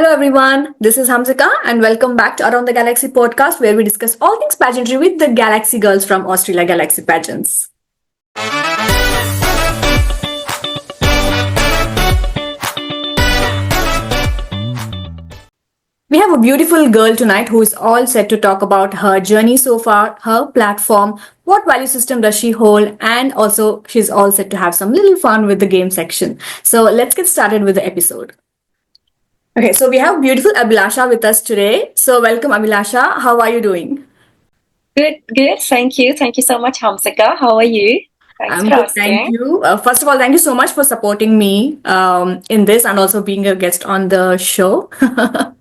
Hello everyone, this is Hamzika and welcome back to Around the Galaxy podcast where we discuss all things pageantry with the Galaxy girls from Australia Galaxy Pageants. We have a beautiful girl tonight who is all set to talk about her journey so far, her platform, what value system does she hold, and also she's all set to have some little fun with the game section. So let's get started with the episode. Okay, so we have beautiful Abhilasha with us today. So welcome Abhilasha. How are you doing? Good. Thank you. Thank you so much, Hamsika. How are you? Thanks I'm for good, thank asking. you. First of all, thank you so much for supporting me in this and also being a guest on the show. So,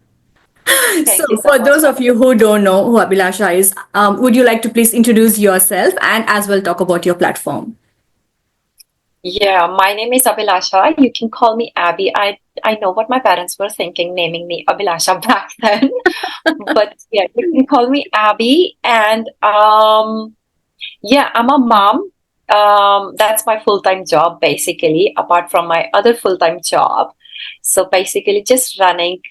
Thank you so for much. those of you who don't know who Abhilasha is, would you like to please introduce yourself and as well talk about your platform? Yeah, my name is Abhilasha. You can call me Abby. I know what my parents were thinking naming me Abhilasha back then. But yeah, you can call me Abby. And yeah, I'm a mom. That's my full-time job basically, apart from my other full-time job. So basically just running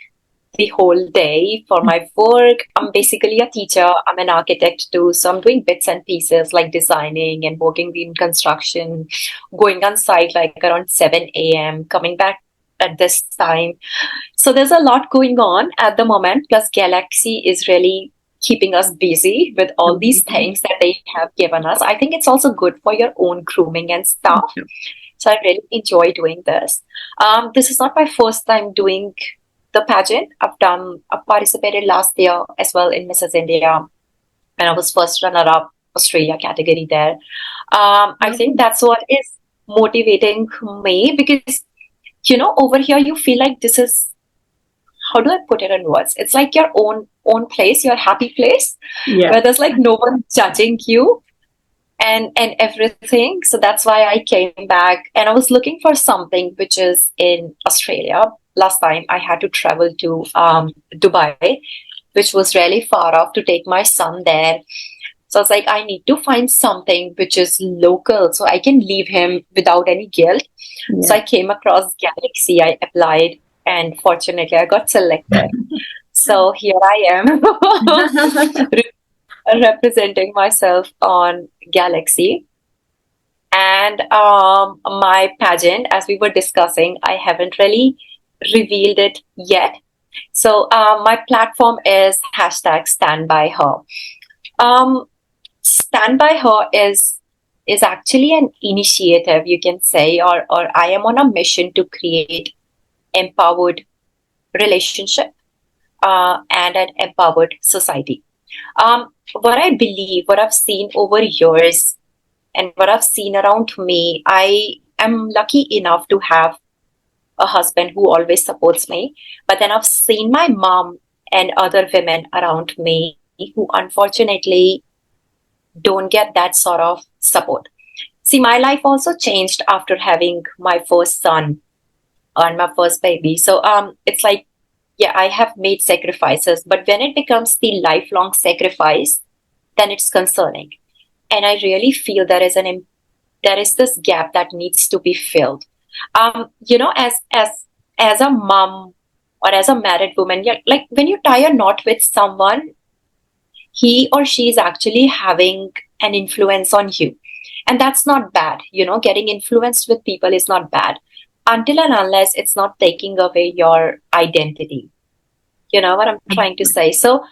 the whole day for my work. I'm basically a teacher. I'm an architect too. So I'm doing bits and pieces like designing and working in construction, going on site like around 7 a.m., coming back at this time. So there's a lot going on at the moment. Plus, Galaxy is really keeping us busy with all these Amazing. things that they have given us. I think it's also good for your own grooming and stuff. So I really enjoy doing this. This is not my first time doing the pageant. I've participated last year as well in Mrs. India, and I was first runner-up Australia category there. I think that's what is motivating me because, over here you feel like this is, how do I put it in words? It's like your own place, your happy place, Yeah. where there's like no one judging you and everything. So that's why I came back and I was looking for something which is in Australia. Last time I had to travel to Dubai, which was really far off to take my son there. So I was like, I need to find something which is local so I can leave him without any guilt. So I came across Galaxy, I applied, and fortunately I got selected. So here I am representing myself on Galaxy. And my pageant, as we were discussing, I haven't really revealed it yet. So my platform is hashtag stand by her. Um, stand by her is actually an initiative, you can say, or I am on a mission to create empowered relationship and an empowered society. What I believe, what I've seen over years, and what I've seen around me, I am lucky enough to have a husband who always supports me. But then I've seen my mom and other women around me who unfortunately don't get that sort of support. See, my life also changed after having my first son and my first baby. So it's like, yeah, I have made sacrifices, but when it becomes the lifelong sacrifice, then it's concerning. And I really feel there is this gap that needs to be filled. As a mom or as a married woman, you're, like when you tie a knot with someone, he or she is actually having an influence on you, and that's not bad. Getting influenced with people is not bad until and unless it's not taking away your identity. You know what I'm trying to say? So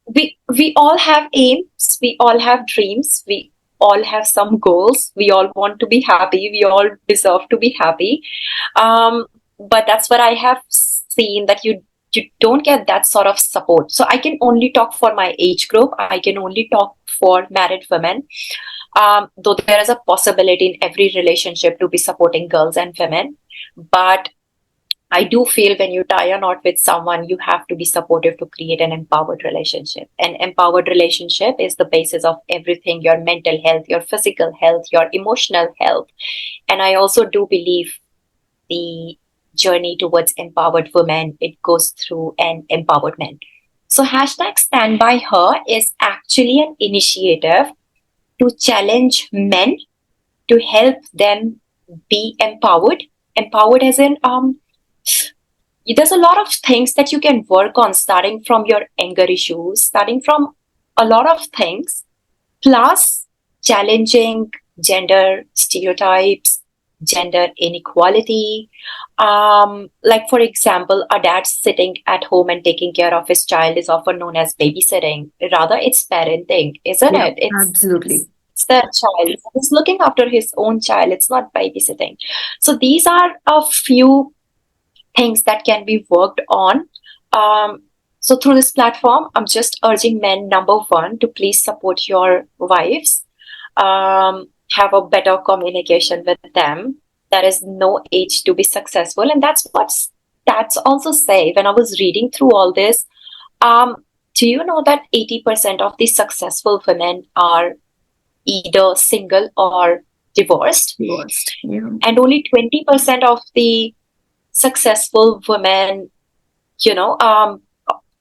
we all have aims, we all have dreams, we all have some goals, we all want to be happy, we all deserve to be happy. But that's what I have seen, that you don't get that sort of support. So I can only talk for my age group, I can only talk for married women. Though there is a possibility in every relationship to be supporting girls and women, but I do feel when you tie a knot with someone, you have to be supportive to create an empowered relationship. An empowered relationship is the basis of everything: your mental health, your physical health, your emotional health. And I also do believe the journey towards empowered women, it goes through an empowered man. So hashtag stand by her is actually an initiative to challenge men, to help them be empowered. Empowered as in there's a lot of things that you can work on, starting from your anger issues, starting from a lot of things, plus challenging gender stereotypes, gender inequality. Like, for example, a dad sitting at home and taking care of his child is often known as babysitting. Rather, it's parenting, isn't Yeah, it? absolutely. It's their child. He's looking after his own child. It's not babysitting. So these are a few things that can be worked on. Um, so through this platform, I'm just urging men, number one, to please support your wives, have a better communication with them. There is no age to be successful, and that's what stats also say. When I was reading through all this, um, do you know that 80% of the successful women are either single or divorced, Worst. Yeah. and only 20% of the successful women, you know,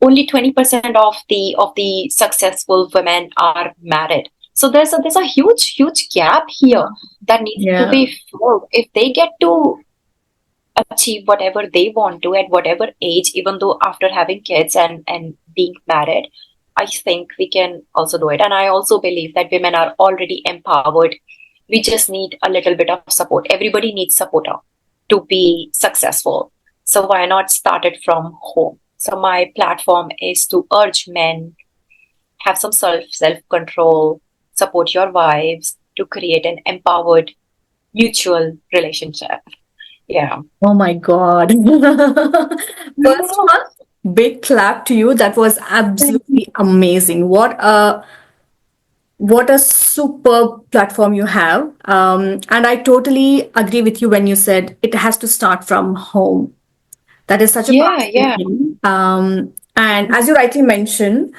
only 20% of the successful women are married. So there's a huge gap here that needs to Yeah. be filled. If they get to achieve whatever they want to at whatever age, even though after having kids and being married, I think we can also do it. And I also believe that women are already empowered. We just need a little bit of support. Everybody needs support to be successful. So why not start it from home? So my platform is to urge men, have some self control, support your wives to create an empowered mutual relationship. Yeah. Oh my God. First of all, big clap to you. That was Thank you. absolutely amazing. What a superb platform you have. And I totally agree with you when you said it has to start from home. That is such a Yeah, powerful yeah. thing. And as you rightly mentioned,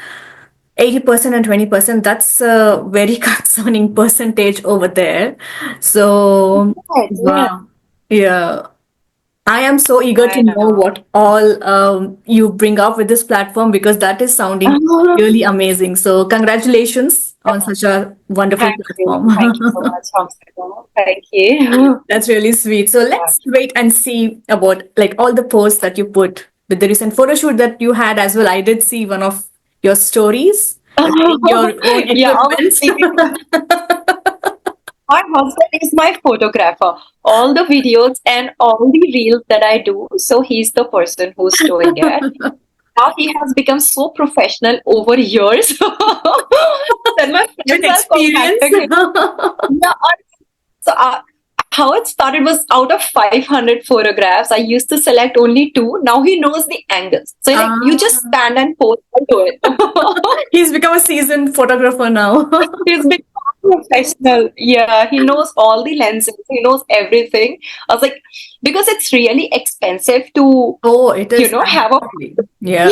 80% and 20%, that's a very concerning percentage over there. So, Right, yeah. wow. Yeah. I am so eager to I know know. what all you bring up with this platform because that is sounding really amazing. So, congratulations on such a wonderful Thank you. Thank you so platform. much, Hamsa. Thank you. That's really sweet. So, Yeah. let's wait and see about like all the posts that you put with the recent photo shoot that you had as well. I did see one of your stories, wearing your own Yeah, equipment. honestly, my husband is my photographer. All the videos and all the reels that I do, so he's the person who's doing it. Now he has become so professional over years that my With friends are experience. contacting him. Yeah, so how it started was out of 500 photographs, I used to select only two. Now he knows the angles. So like you just Ah, stand and pose and do it. he's become a seasoned photographer now. He's been professional. Yeah, he knows all the lenses. He knows everything. I was like, because it's really expensive to, Oh, it is have a absolutely. Yeah.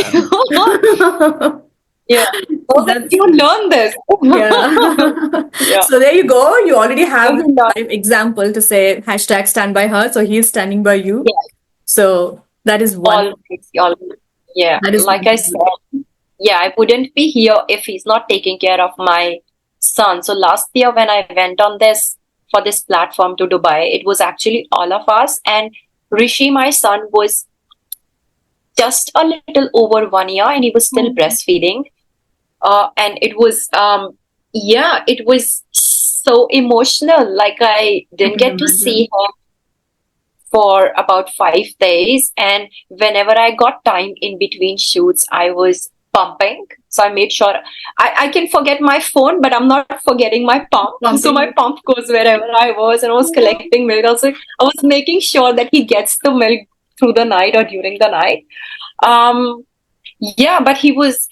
yeah. I was like, That's you learn this. yeah. Yeah. So there you go. You already So have he this learned. live example to say hashtag stand by her. So he's standing by you. Yeah. So that is one. Always, always. Yeah. That is Like I wonderful. said, yeah, I wouldn't be here if he's not taking care of my son. So last year when I went on this for this platform to Dubai, it was actually all of us. And Rishi, my son, was just a little over 1 year and he was still breastfeeding. And it was, yeah, it was so emotional. Like I I didn't can get to see imagine. him for about 5 days. And whenever I got time in between shoots, I was pumping. So I made sure I can forget my phone, but I'm not forgetting my pump. So my Pumping. pump goes wherever I was and I was collecting milk. Also, I was making sure that he gets the milk through the night or during the night. Um, yeah, but he was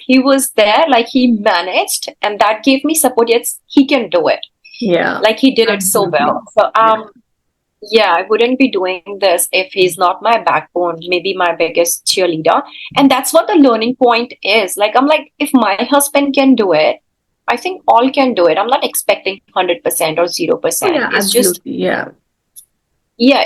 there, like he managed, and that gave me support. Yes, he can do it. Yeah. Like he did it so Absolutely. well. So Yeah. yeah, I wouldn't be doing this if he's not my backbone, maybe my biggest cheerleader. And that's what the learning point is. Like, I'm like, if my husband can do it, I think all can do it. I'm not expecting 100% or Oh 0%. yeah, It's just, absolutely. Yeah. yeah,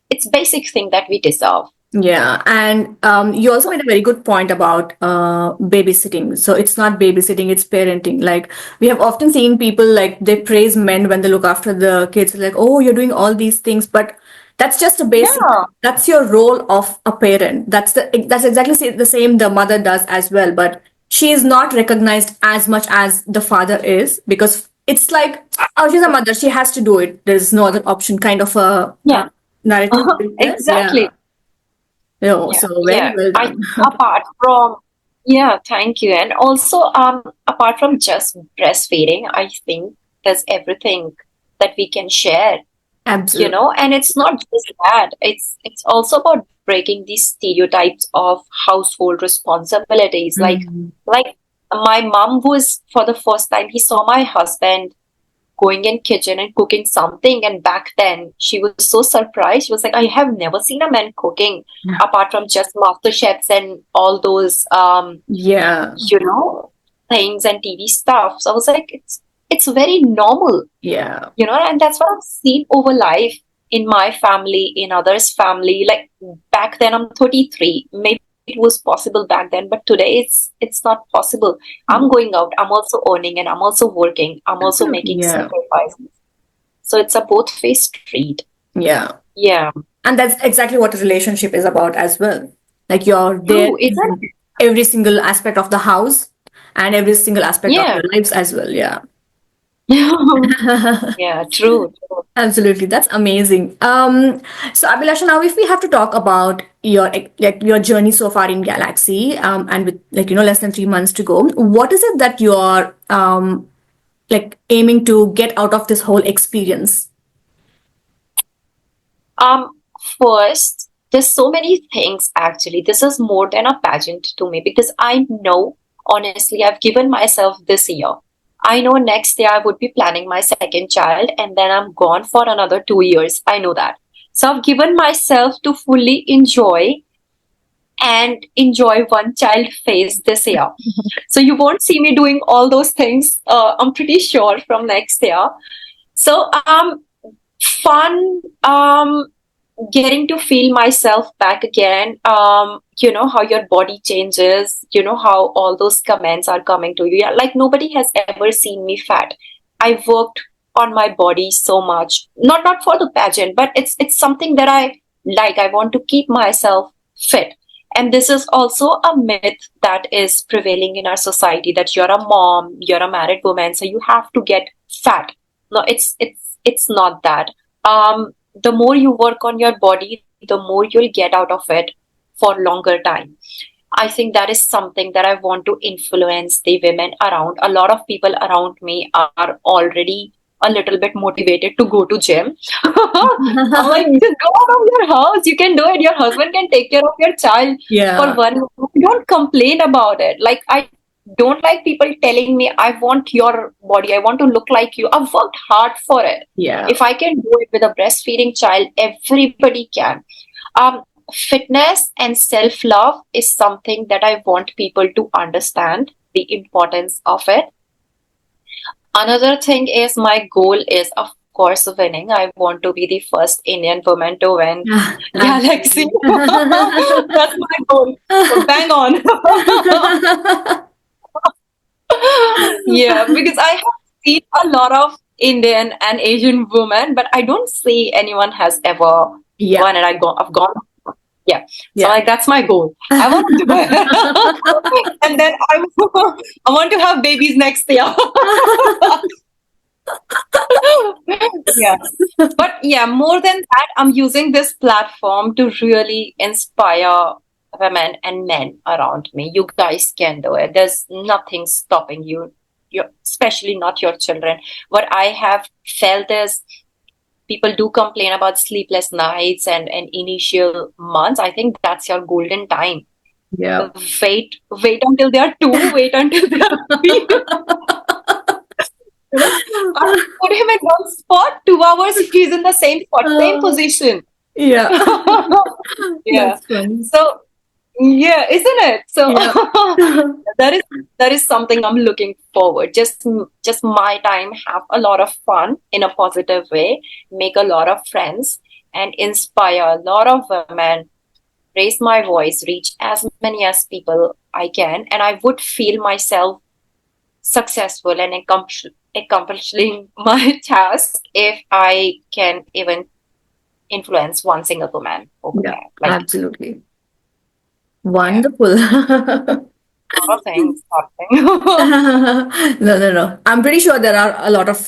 it's basic thing that we deserve. Yeah, and you also made a very good point about babysitting. So it's not babysitting, it's parenting. Like we have often seen people like they praise men when they look after the kids, like, oh, you're doing all these things, but That's just a basic. Yeah. That's your role of a parent. That's exactly the same the mother does as well. But she is not recognized as much as the father is, because it's like, oh, she's a mother. She has to do it. There's no other option. Kind of a Yeah. narrative is there. Yeah. Exactly. No. Yeah, So very yeah. well I done. apart from yeah, thank you. And also, apart from just breastfeeding, I think there's everything that we can share, Absolutely. and it's not just that. It's also about breaking these stereotypes of household responsibilities. Mm. Like my mom was for the first time, he saw my husband going in kitchen and cooking something, and back then she was so surprised. She was like, I have never seen a man cooking apart from just master chefs and all those Yeah. you know things and TV stuff. So I was like, it's very normal, Yeah. and that's what I've seen over life in my family, in others family. Like back then, I'm 33, maybe it was possible back then, but today it's not possible. I'm going out, I'm also earning, and I'm also working, I'm also Absolutely. making Yeah. sacrifices. So it's a both face street. Yeah. Yeah, And that's exactly what a relationship is about as well. Like you're there true, isn't in every single aspect of the house and every single aspect of it? your lives as well. Yeah. Yeah. Yeah, true, true. Absolutely. That's amazing. So Abhilasha, now if we have to talk about your journey so far in Galaxy, and with less than 3 months to go, what is it that you're aiming to get out of this whole experience? Um, First, there's so many things actually. This is more than a pageant to me because I know, honestly, I've given myself this year. I know next year I would be planning my second child and then I'm gone for another 2 years. I know that. So I've given myself to fully enjoy one child phase this year. So you won't see me doing all those things, I'm pretty sure, from next year. So fun, getting to feel myself back again. How your body changes, how all those comments are coming to you. Yeah, like nobody has ever seen me fat. I've worked on my body so much. Not for the pageant, but it's something that I like. I want to keep myself fit. And this is also a myth that is prevailing in our society that you're a mom, you're a married woman, so you have to get fat. No, it's not that. The more you work on your body, the more you'll get out of it for longer time. I think that is something that I want to influence the women around. A lot of people around me are already a little bit motivated to go to gym. I'm like, just go out of your house. You can do it. Your husband can take care of your child for Yeah. 1 month. Don't complain about it. Like I don't like people telling me, I want your body. I want to look like you. I've worked hard for it. Yeah. If I can do it with a breastfeeding child, everybody can. Fitness and self love is something that I want people to understand the importance of it. Another thing is my goal is, of course, winning. I want to be the first Indian woman to win Galaxy. Absolutely. That's my goal. So bang on. Yeah, because I have seen a lot of Indian and Asian women, but I don't see anyone has ever Yeah. won, and I've gone. Yeah, so Yeah. like that's my goal. I want to do it, and then I want to have babies next year. Yeah, but yeah, more than that, I'm using this platform to really inspire women and men around me. You guys can do it. There's nothing stopping you. Especially not your children. What I have felt is people do complain about sleepless nights and initial months. I think that's your golden time. Yeah. Wait until they are two. Wait until they are three. I put him in one spot. 2 hours, he's in the same spot, same Uh, position. yeah. Yeah. That's funny. So yeah, isn't it? So Yeah. that is that is something I'm looking forward. Just my time, have a lot of fun in a positive way, make a lot of friends, and inspire a lot of women. Raise my voice, reach as many as people I can, and I would feel myself successful and accomplishing my task if I can even influence one single woman over Yeah, there. Like, absolutely. yeah, Wonderful. a lot of things happening. No, no, no. I'm pretty sure there are a lot of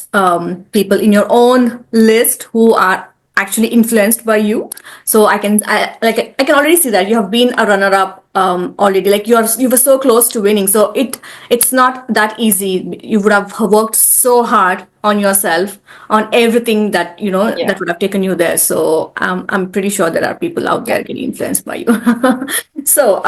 people in your own list who are actually influenced by you. So I can already see that you have been a runner up already. Like you were so close to winning. So it's not that easy. You would have worked so hard on yourself, on everything that Yeah, that would have taken you there. So I'm pretty sure there are people out yeah. there getting influenced by you. So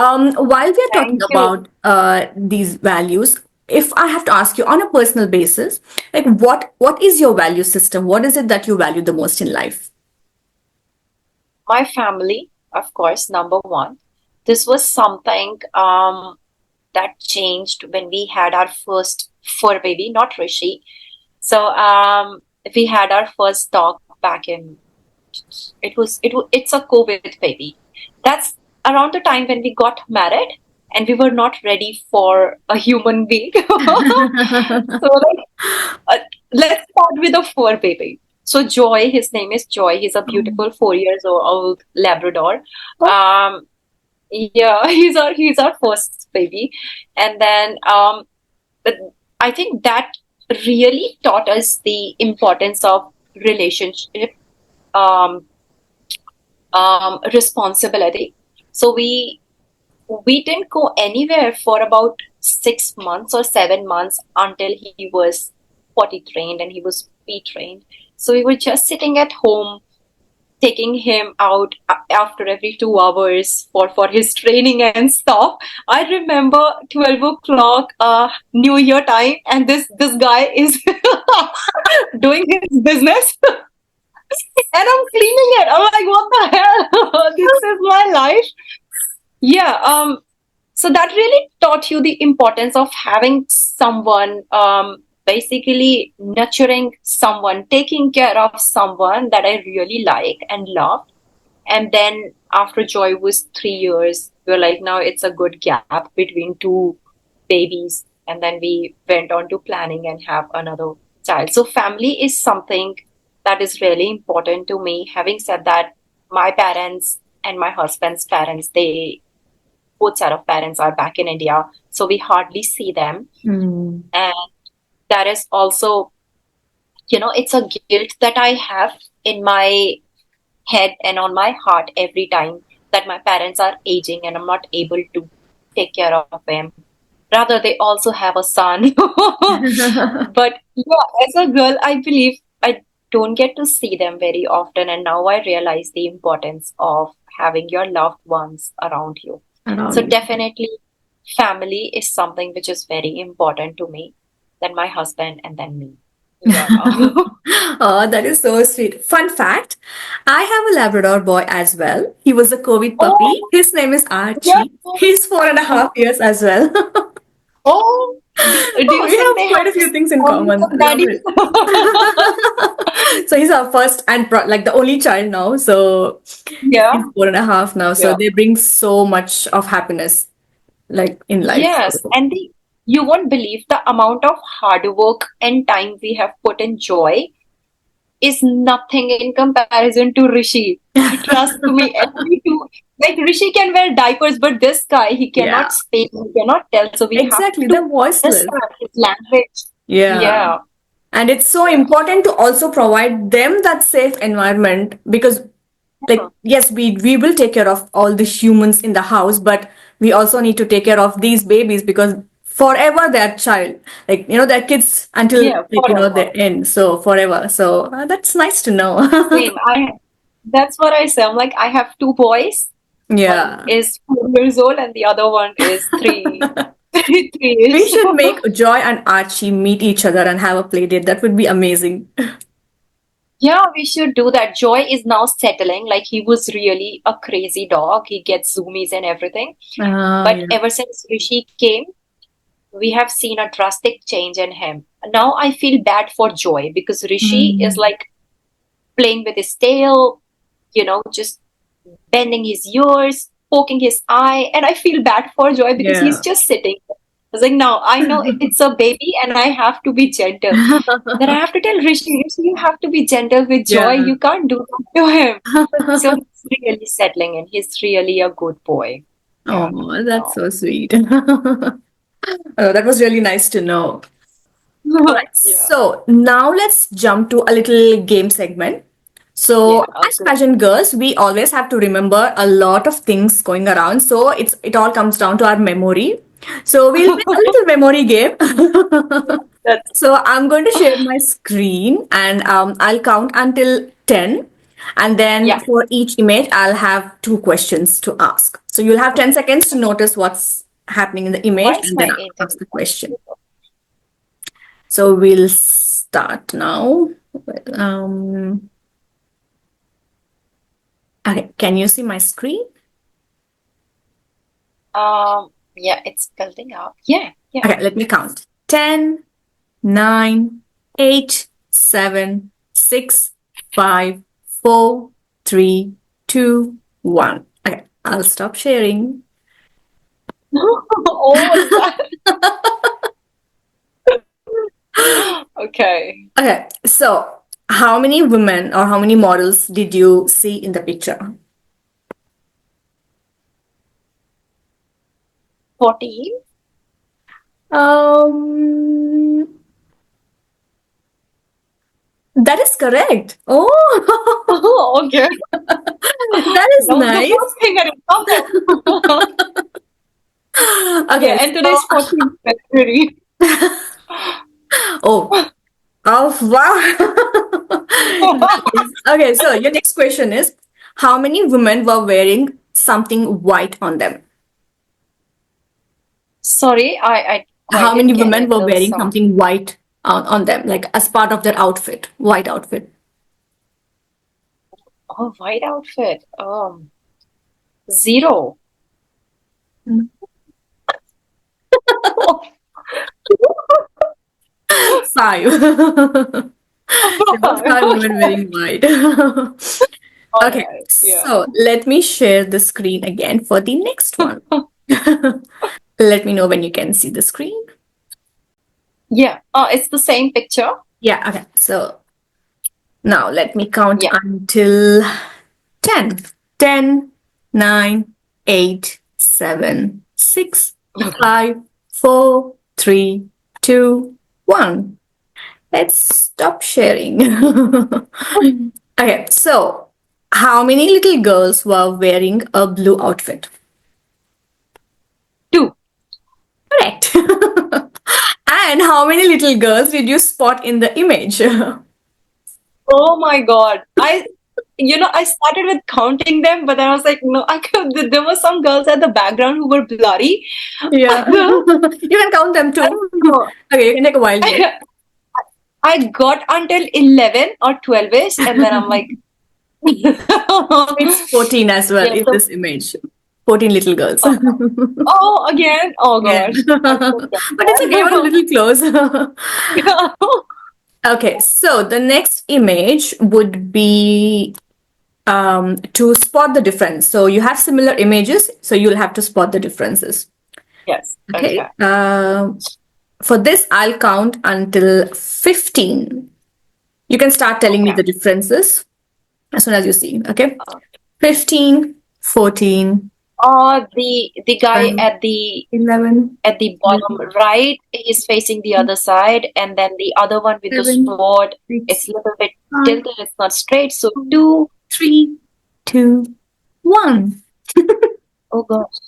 while we are talking Thank you. about these values, if I have to ask you on a personal basis, like what is your value system? What is it that you value the most in life? My family, of course, number one. This was something that changed when we had our first fur baby, not Rishi. So we had our first dog back in it's a COVID baby. That's around the time when we got married and we were not ready for a human being. So like, let's start with a fur baby. So Joy, his name is Joy. He's a beautiful 4 years old Labrador. Um, yeah, he's our first baby, and then but I think that really taught us the importance of relationship, um, responsibility. So we didn't go anywhere for about 6 months or 7 months until he was potty trained and he was pee trained. So we were just sitting at home, taking him out after every 2 hours for his training and stuff. I remember 12 o'clock, New Year time, and this guy is doing his business, and I'm cleaning it. I'm like, what the hell? This is my life. Yeah. So that really taught you the importance of having someone, basically nurturing someone, taking care of someone that I really like and love. And then after Joy was 3 years, we were like, now it's a good gap between two babies. And then we went on to planning and have another child. So family is something that is really important to me. Having said that, my parents and my husband's parents, they both set of parents are back in India. So we hardly see them. Mm. And that is also, it's a guilt that I have in my head and on my heart every time that my parents are aging and I'm not able to take care of them. Rather, they also have a son. But yeah, as a girl, I believe I don't get to see them very often. And now I realize the importance of having your loved ones around you. Around So you. definitely, family is something which is very important to me, then my husband, and then me. Yeah. Oh, that is so sweet. Fun fact, I have a Labrador boy as well. He was a COVID puppy. Oh, His name is yeah. Archie. He's 4.5 years as well. Oh, do Oh, you we think have they quite have a the few things in same common. Love daddy? it. So he's our first and like the only child now. So Yeah. he's 4.5 now. So Yeah. they bring so much of happiness like in life. Yes, So, and you won't believe the amount of hard work and time we have put in Joy is nothing in comparison to Rishi. Trust me, every two, like Rishi can wear diapers, but this guy, he yeah, cannot speak, he cannot tell, so we have exactly. to They're voiceless. understand his language. Yeah. Yeah, And it's so yeah, important to also provide them that safe environment because like yes we will take care of all the humans in the house, but we also need to take care of these babies because forever they're child, like they're kids until yeah, like forever. they end, so forever. So that's nice to know. Same. That's what I say. I'm like, I have two boys. One Yeah, is 4 years old and the other one is three, 3 years. we should make Joy and Archie meet each other and have a play date. That would be amazing. Yeah, we should do that. Joy is now settling. Like he was really a crazy dog. He gets zoomies and everything. But Yeah. ever since Rishi came, we have seen a drastic change in him. Now I feel bad for Joy because Rishi is Mm. like playing with his tail, just bending his ears, poking his eye. And I feel bad for Joy because he's Yeah. just sitting. was like, no, I know it's a baby and I have to be gentle. Then I have to tell Rishi, you have to be gentle with Joy. Yeah. You can't do that to him. So he's really settling in. He's really a good boy. Yeah. Oh, that's Oh. so sweet. Oh, that was really nice to know. All right, Yeah. so now let's jump to a little game segment. So, Yeah. as Good. pageant girls, we always have to remember a lot of things going around. So, it all comes down to our memory. So, we'll play a little memory game. That's So, I'm going to share my screen and I'll count until 10. And then yeah. for each image, I'll have two questions to ask. So, you'll have 10 seconds to notice what's happening in the image Why is and then my I'll ask internet? the question. So we'll start now. Um, okay, can you see my screen? Yeah, it's building up. Yeah. Yeah. Okay, let me count. 10, 9, 8, 7, 6, 5, 4, 3, 2, 1. Okay, I'll stop sharing. Oh, what is that? Okay. Okay, so how many women or how many models did you see in the picture? 14? Um, that is correct. Oh, Oh, okay. that is That was the nice. first thing I remember. Yeah, Okay, and today so is 14th February. oh, oh wow. Nice. Okay, so your next question is how many women were wearing something white on them? Sorry, I quite How many didn't get women it. were There was wearing some. something white on them, like as part of their outfit, white outfit? Oh, white outfit. 0. Mm. Five. There were five women wearing white. All Okay, right. Yeah. so let me share the screen again for the next one. Let me know when you can see the screen. Yeah. It's the same picture. Yeah, okay. So now let me count Yeah. until 10. 10, 9, 8, 7, 6, 5, 4, 3, 2, 1. Let's stop sharing. Okay, so how many little girls were wearing a blue outfit? 2. Correct. And how many little girls did you spot in the image? Oh my God. I started with counting them, but then I was like, no, I could, there were some girls at the background who were blurry. Yeah. You can count them I too. don't know. Okay, you can take a wild guess. I got until 11 or 12ish, and then I'm like, It's 14 as well yeah, in so, this image. 14 little girls. oh, again, oh Yeah. gosh, I forget But it's okay, you were a little close. that. Okay, so the next image would be to spot the difference. So you have similar images, so you'll have to spot the differences. Yes, Okay. okay. For this, I'll count until 15. You can start telling me Okay. the differences as soon as you see. Okay. Uh, 15, 14, the guy 12, at the 11, bottom right is facing the other side, and then the other one with the 7, sword, it's 6, a little bit 5, tilted, it's not straight. So 4, two, 3, 2, 1. oh gosh.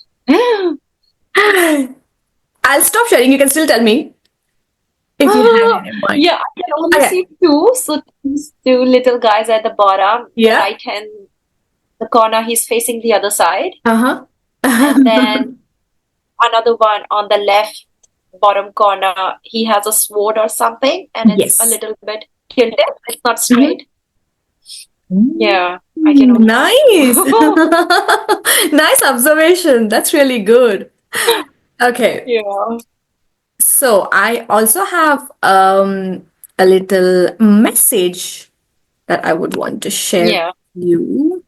I'll stop sharing. You can still tell me if you have it in mind. Yeah, I can only Okay. see two. So these two little guys at the bottom, the Yeah. right hand, the corner, he's facing the other side. Uh And huh. then another one on the left bottom corner, he has a sword or something, and it's a Yes. little bit tilted. It's not Mhm. straight. Yeah, I can only see Nice. two. Nice observation. That's really good. Okay. Yeah. So I also have a little message that I would want to share with Yeah. you.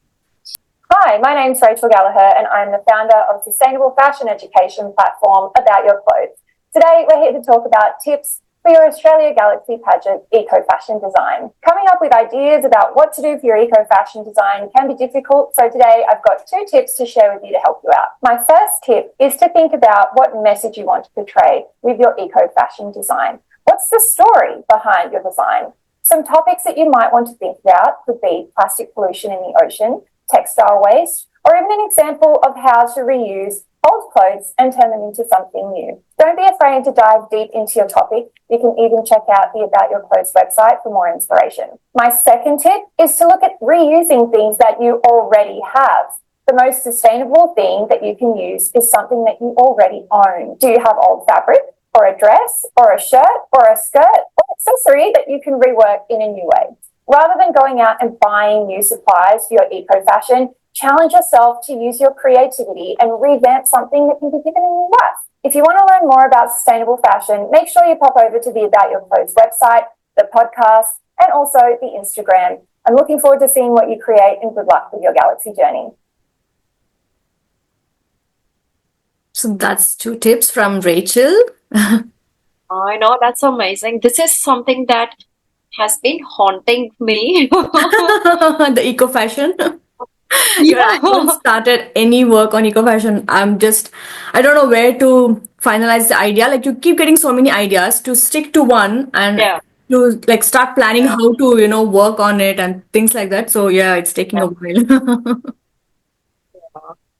Hi, my name's Rachel Gallagher, and I'm the founder of sustainable fashion education platform About Your Clothes. Today, we're here to talk about tips for your Australia Galaxy Pageant eco-fashion design. Coming up with ideas about what to do for your eco-fashion design can be difficult, so today I've got 2 tips to share with you to help you out. My first tip is to think about what message you want to portray with your eco-fashion design. What's the story behind your design? Some topics that you might want to think about could be plastic pollution in the ocean, textile waste, or even an example of how to reuse old clothes and turn them into something new. Don't be afraid to dive deep into your topic. You can even check out the About Your Clothes website for more inspiration. My second tip is to look at reusing things that you already have. The most sustainable thing that you can use is something that you already own. Do you have old fabric, or a dress, or a shirt, or a skirt, or accessory that you can rework in a new way? Rather than going out and buying new supplies for your eco-fashion, challenge yourself to use your creativity and revamp something that can be given a new life. If you want to learn more about sustainable fashion, make sure you pop over to the About Your Clothes website, the podcast, and also the Instagram. I'm looking forward to seeing what you create, and good luck with your Galaxy journey. So that's 2 tips from Rachel. I know, that's amazing. This is something that has been haunting me. The eco fashion. Yeah, I haven't Yeah. started any work on eco fashion. I don't know where to finalize the idea. Like, you keep getting so many ideas to stick to one and Yeah. to like start planning Yeah. how to, work on it and things like that. So yeah, it's taking a Yeah. while.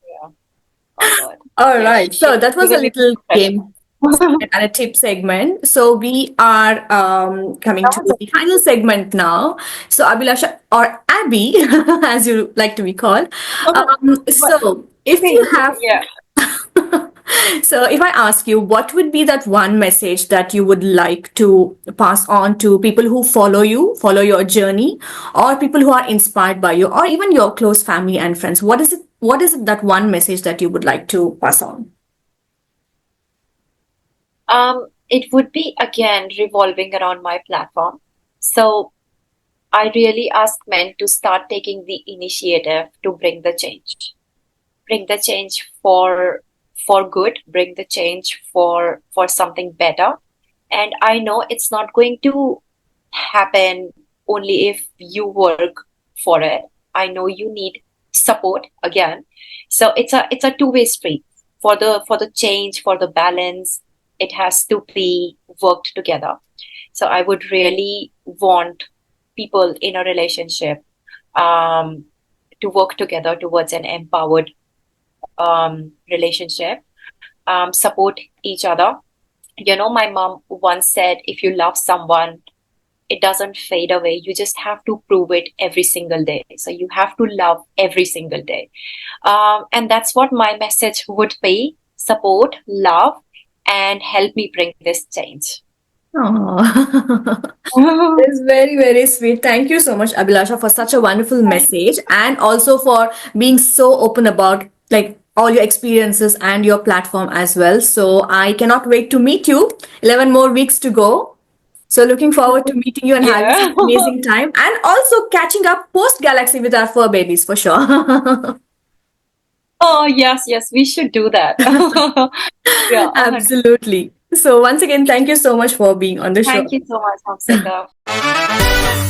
Yeah. Oh God. All Yes. right. So that You was a will be little game professional. segment and a tip segment. So we are coming to the final segment now. So Abhilasha, or Abby, as you like to be called. But So if you see, have, yeah. so if I ask you, what would be that one message that you would like to pass on to people who follow you, follow your journey, or people who are inspired by you, or even your close family and friends? What is it? What is it, that one message that you would like to pass on? It would be again revolving around my platform. So I really ask men to start taking the initiative to bring the change. Bring the change for good, bring the change for something better. And I know it's not going to happen only if you work for it. I know you need support again. So it's a two-way street. For the change, for the balance, it has to be worked together. So I would really want people in a relationship um, to work together towards an empowered relationship, support each other. You know, my mom once said, if you love someone, it doesn't fade away. You just have to prove it every single day. So you have to love every single day. And that's what my message would be: support, love, and help me bring this change. Oh, it's very, very sweet. Thank you so much, Abhilasha, for such a wonderful message, and also for being so open about like all your experiences and your platform as well. So I cannot wait to meet you. 11 more weeks to go. So looking forward to meeting you and having Yeah. some amazing time, and also catching up post Galaxy with our fur babies for sure. Oh, yes, yes, we should do that. Yeah. Absolutely. So once again, thank you so much for being on the show. Thank you so much, Hamsika.